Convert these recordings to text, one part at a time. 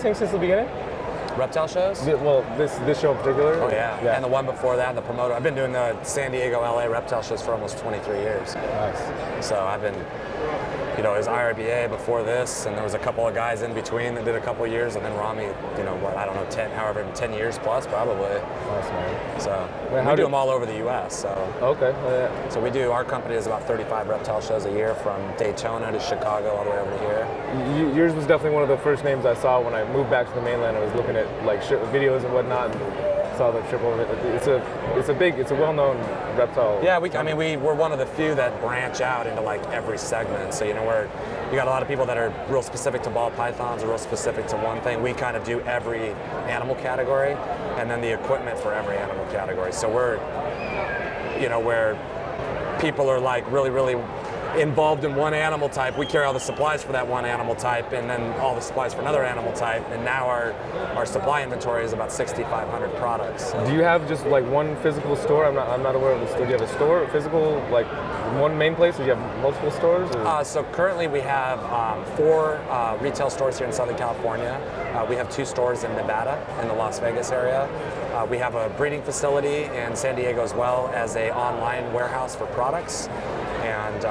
racing since the beginning? Reptile shows? Well, this show in particular? Oh yeah. And the one before that, the promoter. I've been doing the San Diego, LA reptile shows for almost 23 years. Nice. So I've been, it was IRBA before this, and there was a couple of guys in between that did a couple of years, and then Rami, 10 years plus probably. Nice, man. So we do them all over the U.S. So okay. So our company does about 35 reptile shows a year, from Daytona to Chicago all the way over to here. Yours was definitely one of the first names I saw when I moved back to the mainland. I was looking at like videos and whatnot, and saw the triple. It's a well-known reptile. Yeah, we're one of the few that branch out into like every segment. So you got a lot of people that are real specific to ball pythons or real specific to one thing. We kind of do every animal category, and then the equipment for every animal category. So we're, where people are like really, really involved in one animal type, we carry all the supplies for that one animal type, and then all the supplies for another animal type, and now our supply inventory is about 6,500 products. So. Do you have just like one physical store? I'm not aware of the store. Do you have a store, physical, like one main place, or do you have multiple stores? So currently we have 4 retail stores here in Southern California. We have 2 stores in Nevada, in the Las Vegas area. We have a breeding facility in San Diego, as well as an online warehouse for products. And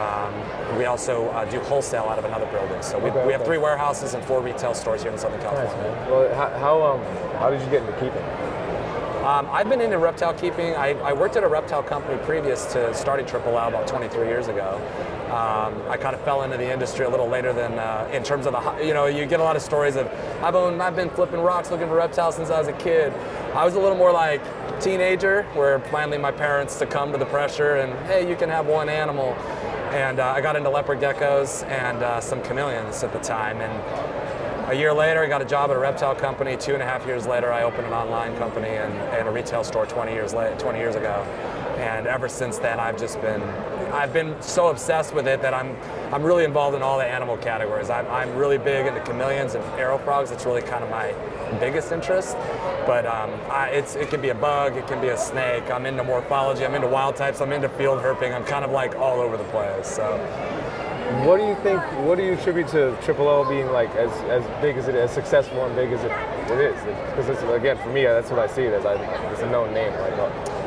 we also do wholesale out of another building. So we have 3 warehouses and 4 retail stores here in Southern California. Nice, man. Well, how did you get into keeping? I've been into reptile keeping. I worked at a reptile company previous to starting Triple L about 23 years ago. I kind of fell into the industry a little later than, in terms of you get a lot of stories of, I've been flipping rocks looking for reptiles since I was a kid. I was a little more like teenager, where finally my parents succumbed to the pressure and, hey, you can have one animal. And I got into leopard geckos and some chameleons at the time. And a year later, I got a job at a reptile company. 2.5 years later, I opened an online company and a retail store 20 years ago. And ever since then, I've been so obsessed with it that I'm really involved in all the animal categories. I'm really big into chameleons and arrow frogs. It's really kind of my biggest interest. But it can be a bug, it can be a snake. I'm into morphology, I'm into wild types, I'm into field herping. I'm kind of like all over the place. So. What do you attribute to Triple L being like as big as it is, as successful and big as it is? Because again, for me, that's what I see it as. It's a known name.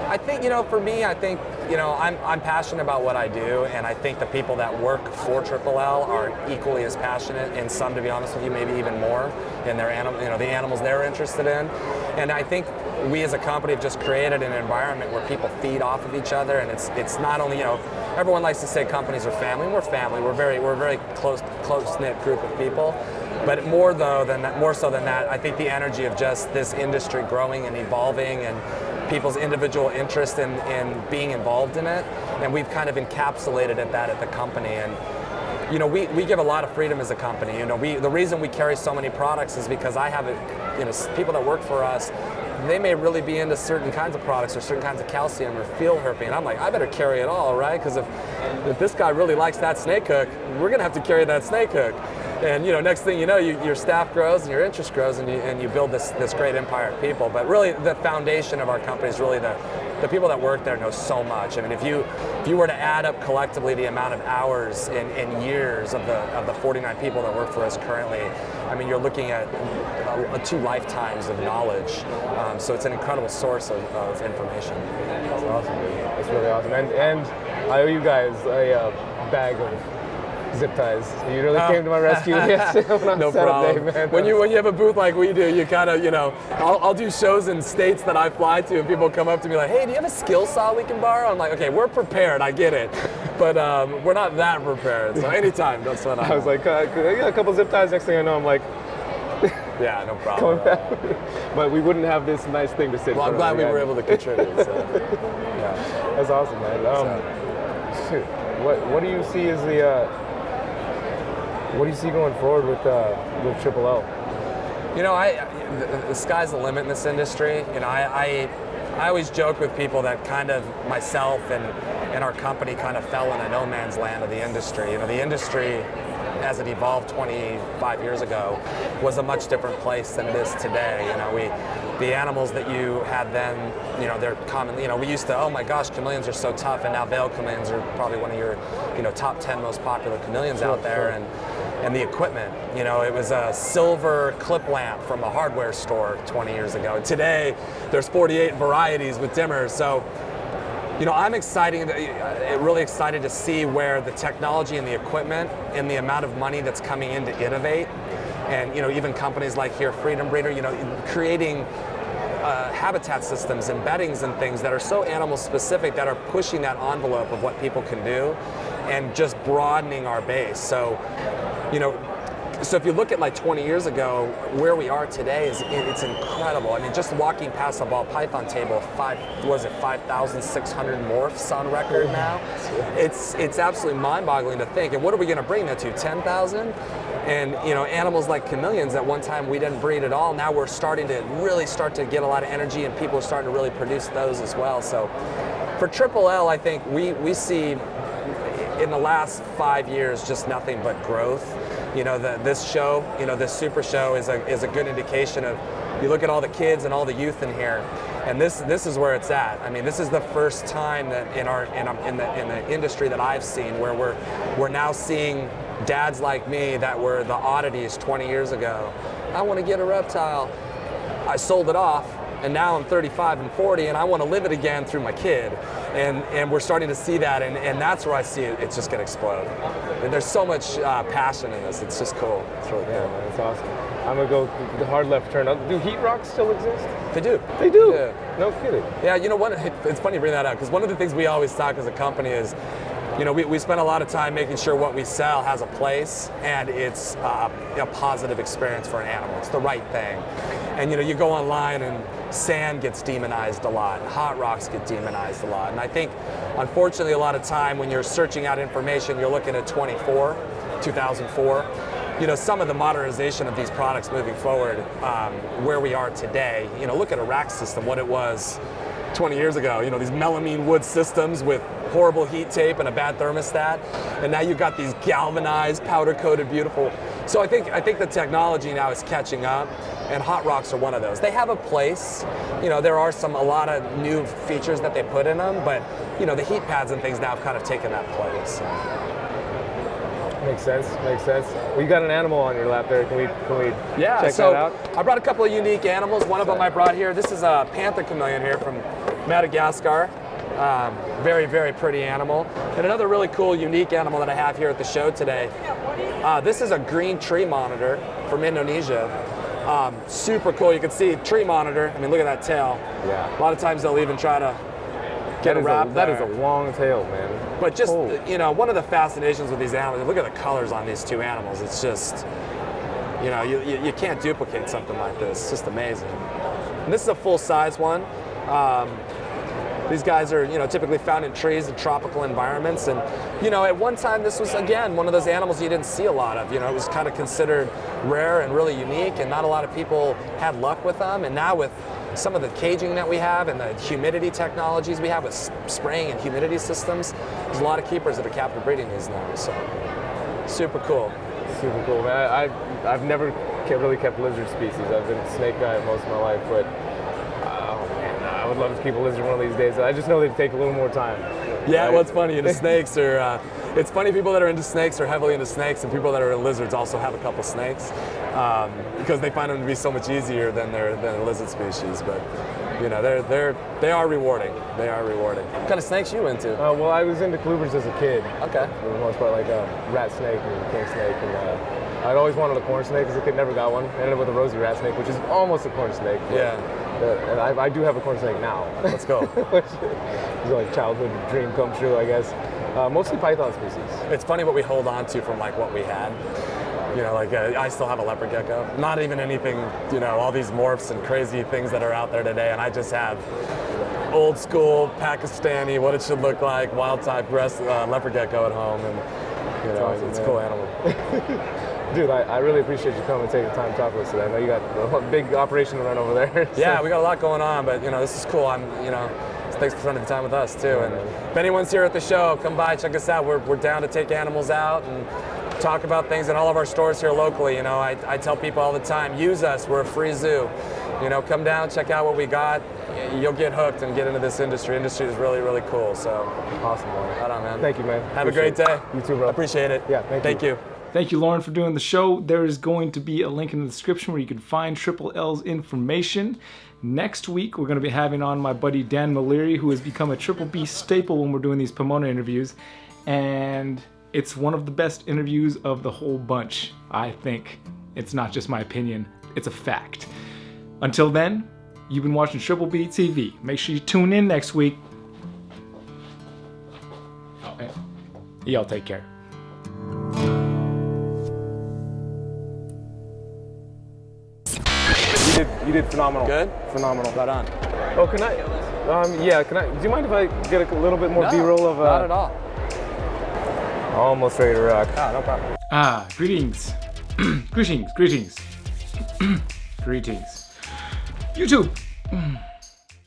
I think, for me, I'm passionate about what I do, and I think the people that work for Triple L are equally as passionate, and some, to be honest with you, maybe even more in their the animals they're interested in. And I think we as a company have just created an environment where people feed off of each other, and it's not only, everyone likes to say companies are family, and we're family. We're a very close-knit group of people. But more so than that, I think the energy of just this industry growing and evolving, and people's individual interest in being involved in it, and we've kind of encapsulated that at the company. And we give a lot of freedom as a company. The reason we carry so many products is because I have people that work for us, they may really be into certain kinds of products or certain kinds of calcium or field herping, and I'm like, I better carry it all, right? Because if this guy really likes that snake hook, we're gonna have to carry that snake hook. And next thing you know, your staff grows and your interest grows, and you build this great empire of people. But really, the foundation of our company is really the people that work there know so much. I mean, if you were to add up collectively the amount of hours and years of the 49 people that work for us currently, I mean, you're looking at 2 lifetimes of knowledge. So it's an incredible source of information. That's awesome, dude. That's really awesome. And I owe you guys a bag of zip ties. You really came to my rescue yesterday on no Saturday, problem. man. When you have a booth like we do, you kind of, I'll do shows in states that I fly to, and people come up to me like, hey, do you have a skill saw we can borrow? I'm like, okay, we're prepared, I get it. But we're not that prepared, so anytime, that's what I was like, I got a couple zip ties. Next thing I know, I'm like, yeah, no problem. But we wouldn't have this nice thing to sit. Well, I'm glad we were able to contribute. So. Yeah, that's awesome, man. What do you see as what do you see going forward with Triple L? The sky's the limit in this industry. I always joke with people that kind of myself and our company kind of fell in a no man's land of the industry. The industry, as it evolved 25 years ago, was a much different place than it is today. The animals that you had then, they're common. We used to, oh my gosh, chameleons are so tough, and now veiled chameleons are probably one of your, top 10 most popular chameleons out there. and the equipment. You know, it was a silver clip lamp from a hardware store 20 years ago. Today, there's 48 varieties with dimmers. So, you know, I'm really excited to see where the technology and the equipment and the amount of money that's coming in to innovate. And, you know, even companies like here, Freedom Breeder, you know, creating habitat systems and beddings and things that are so animal specific that are pushing that envelope of what people can do and just broadening our base. So, you know, so if you look at like 20 years ago, where we are today it's incredible. I mean, just walking past the ball python table, 5,600 morphs on record now. It's absolutely mind-boggling to think. And what are we going to bring that to? 10,000? And you know, animals like chameleons, at one time we didn't breed at all. Now we're starting to really get a lot of energy, and people are starting to really produce those as well. So for LLL, I think we see in the last 5 years just nothing but growth. You know, this show, you know, this super show is a good indication of, you look at all the kids and all the youth in here, and this is where it's at. I mean, this is the first time that in the industry that I've seen where we're now seeing dads like me that were the oddities 20 years ago. I want to get a reptile. I sold it off, and now I'm 35 and 40, and I want to live it again through my kid. And we're starting to see that, and that's where I see it's just going to explode. And there's so much passion in this. It's just cool. It's really cool. Yeah, man, it's awesome. I'm going to go the hard left turn. Do heat rocks still exist? They do. They do? Yeah. No kidding. Yeah, you know what? It's funny you bring that up, because one of the things we always talk as a company is, you know, we spend a lot of time making sure what we sell has a place and it's a positive experience for an animal. It's the right thing. And you know, you go online and sand gets demonized a lot, hot rocks get demonized a lot. And I think, unfortunately, a lot of time when you're searching out information, you're looking at 2004. You know, some of the modernization of these products moving forward, where we are today, you know, look at a rack system, what it was 20 years ago. You know, these melamine wood systems with horrible heat tape and a bad thermostat, and now you've got these galvanized, powder-coated, beautiful. So I think the technology now is catching up, and hot rocks are one of those. They have a place. You know, there are a lot of new features that they put in them, but you know, the heat pads and things now have kind of taken that place. Makes sense. Makes sense. Well, you got an animal on your lap there. Can we check that out? I brought a couple of unique animals. One of them I brought here. This is a panther chameleon here from Madagascar. Very, very pretty animal. And another really cool, unique animal that I have here at the show today. This is a green tree monitor from Indonesia. Super cool. You can see tree monitor. I mean, look at that tail. Yeah. A lot of times they'll even try to get a wrap. That is a long tail, man. But just, you know, one of the fascinations with these animals, look at the colors on these two animals. It's just, you know, you can't duplicate something like this. It's just amazing. And this is a full-size one. These guys are, you know, typically found in trees in tropical environments. And, you know, at one time, this was, again, one of those animals you didn't see a lot of. You know, it was kind of considered rare and really unique, and not a lot of people had luck with them. And now with some of the caging that we have and the humidity technologies we have with spraying and humidity systems, there's a lot of keepers that are captive breeding these now. So, super cool. Super cool, man. I've never really kept lizard species. I've been a snake guy most of my life, but I would love to keep a lizard one of these days. I just know they take a little more time. Yeah, what's funny, the snakes are, it's funny, people that are into snakes are heavily into snakes, and people that are into lizards also have a couple snakes, because they find them to be so much easier than a lizard species. But, you know, they are rewarding. They are rewarding. What kind of snakes you into? Well, I was into colubrids as a kid. Okay. For the most part, like a rat snake and king snake. And I'd always wanted a corn snake as a kid, never got one. Ended up with a rosy rat snake, which is almost a corn snake. Yeah. And I do have a corn snake now. Let's go. Which is like childhood dream come true, I guess. Mostly python species. It's funny what we hold on to from like what we had. You know, like I still have a leopard gecko. Not even anything, you know, all these morphs and crazy things that are out there today, and I just have old school Pakistani, what it should look like, wild type leopard gecko at home, and you know, awesome, it's a man. cool animal. Dude, I really appreciate you coming and taking the time to talk with us today. I know you got a big operation to run over there. So. Yeah, we got a lot going on, but you know, this is cool. Thanks for spending the time with us too. And if anyone's here at the show, come by, check us out. We're down to take animals out and talk about things in all of our stores here locally. You know, I tell people all the time, use us. We're a free zoo. You know, come down, check out what we got. You'll get hooked and get into this industry. Industry is really, really cool. So awesome, man. Right on, man. Thank you, man. Have a great day. You too, bro. Appreciate it. Yeah, thank you. You. Thank you, Loren, for doing the show. There is going to be a link in the description where you can find Triple L's information. Next week, we're going to be having on my buddy Dan Maleri, who has become a Triple B staple when we're doing these Pomona interviews. And it's one of the best interviews of the whole bunch, I think. It's not just my opinion, it's a fact. Until then, you've been watching Triple B TV. Make sure you tune in next week. Oh, and y'all take care. You did phenomenal. Good? Phenomenal. Right on. Oh, can I? Yeah. Can I? Do you mind if I get a little bit more B-roll of? Not at all. Almost ready to rock. Ah, no problem. Greetings. Greetings. Greetings. YouTube.